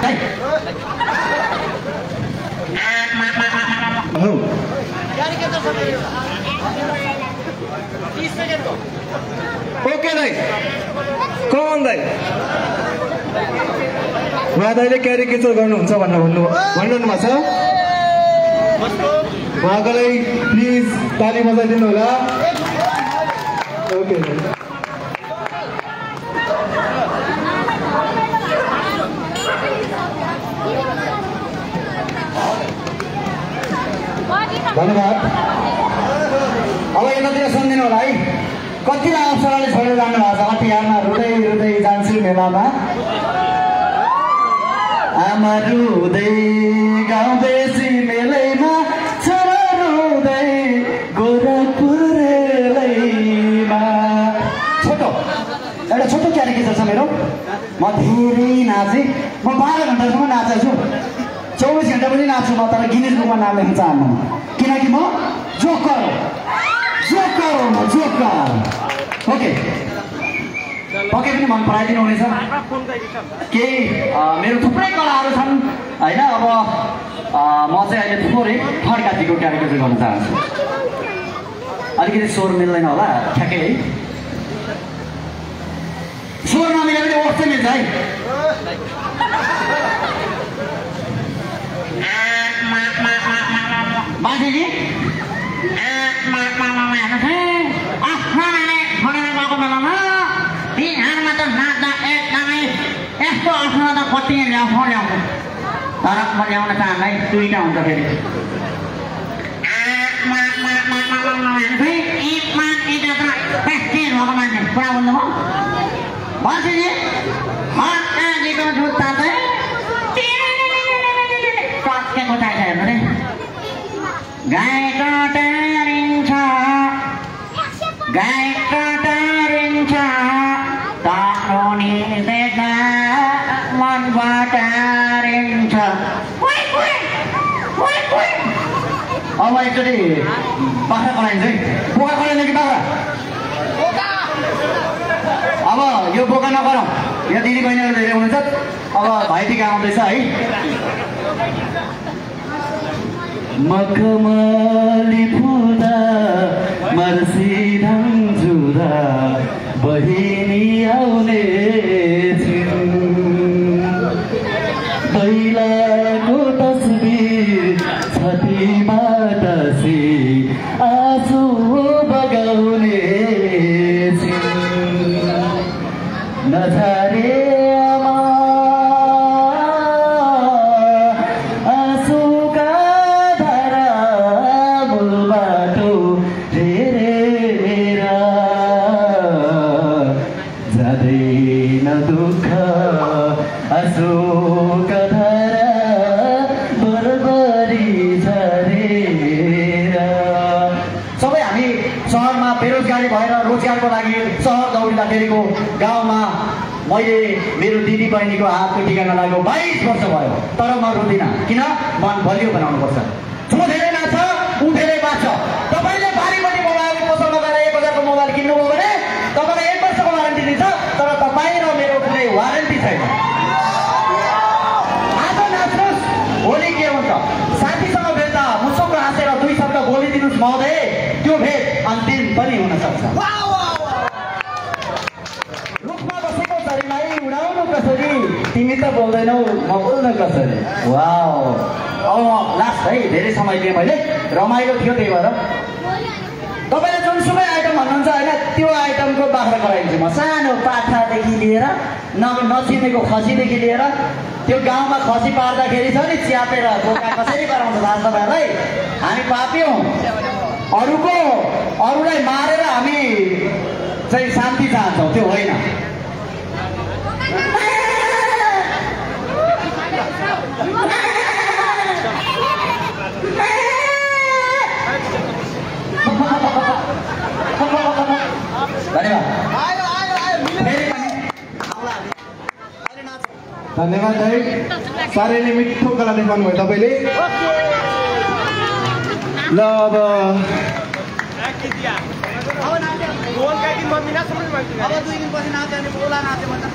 है ओके दाइ कमन दाइ उहाँ दाइले क्यारिकेचर गर्नुहुन्छ भनेर भन्नुभएको छ उहाँकोलाई प्लिज ताली बजाइदिनु होला ओके धन्यवाद अब यतातिर सुनिदिनु होला है कति अप्सराले छोडेर जानु भएको छ अतिहारमा रुँदै रुँदै जान्छु मेलामा आमा रुँदै गाउँदैसी मेलैमा छोरा रुँदै गोरखपुर रेलैमा छोटो एउटा छोटो क्यारिकेचर छ मेरो म धेरै नाचेँ म 12 घन्टासम्म नाचेको छु 24 घन्टा पनि नाच्छु म तर गिनिज बुकमा नाम लेख्न चाहन्न किनकि म जोकर हो म जोकर ओके पक्कै पनि मन पराइदिनु हुनेछ केही मेरो थुप्रै कलाहरू छन् होइन अब म चाहिँ अहिले थोरै थर्ड जातिको क्यारेक्टर गर्न चाहन्छु अलिकति स्वर मिल्दैन होला ठ्याक्कै है स्वर नमिले पनि ओठ चाहिँ मिल्छ है बाजेजी यस्तो अफ्नो त कति ल्याउँछ तर म ल्याउन चाहन्दै दुईटा हुन्छ फेरि मान्छे पुरा बोल्नुभयो बाजेजीको जुत्ता चाहिँ टक्केको चाहिन्छ हेर्नु रे गाई कटारिन्छ तारोनी देख्दा मन बटारिन्छ अब एकचोटि बाख्रा कराइन्छ है बोका कराइन्छ कि बाख्रा अब यो बोका नगरौँ यहाँ दिदी बहिनीहरू धेरै हुनुहुन्छ अब भाइटिका आउँदैछ है मखमली फुल्दा मर्सिरङ जुदा बहिनी आउने दैलाको तस्बिर छातीबाट से आँसु बगाउने नछारे रोजगारको लागि सहर दौडिँदाखेरिको गाउँमा मैले मेरो दिदी बहिनीको हातको टिका नलागेको 22 वर्ष भयो तर म रुँदिनँ किन मन बलियो बनाउनुपर्छ जो धेरै नाच्छ ऊ धेरै बाँच्छ तपाईँले बारीपट्टि मोबाइल पसल लगाएर 1000 को मोबाइल किन्नुभयो भने तपाईँलाई 1 वर्षको वारेन्टी दिन्छ तर तपाईँ र मेरो कुनै वारेन्टी छैन आज नाच्नुहोस् भोलि के हुन्छ साथीसँग भेट्दा मुसुक्क हाँसेर 2 शब्द बोलिदिनुहोस् महोदय त्यो भेट अन्तिम पनि हुन सक्छ कसरी तिमी त बोल्दैनौ म बोल्न कसरी वाउ अब लास्ट है धेरै समय दिएँ मैले रमाइलो थियो त्यही भएर तपाईँले जुनसुकै आइटम भन्नुहुन्छ होइन त्यो आइटमको बाख्रा गराइदिन्छु म सानो पाठादेखि लिएर नचिनेको खसीदेखि लिएर त्यो गाउँमा खसी पार्दाखेरि छ नि च्यापेर बोका कसरी गराउँछ थाहा छ तपाईँहरूलाई हामी पापी हौँ अरूलाई मारेर हामी चाहिँ शान्ति चाहन्छौँ त्यो होइन धन्यवाद भाइ साह्रै नै मिठो कला देखाउनु भयो तपाईँले ल अब अब 2 दिनपछि नाच्यो भने बोला नाच्यो भने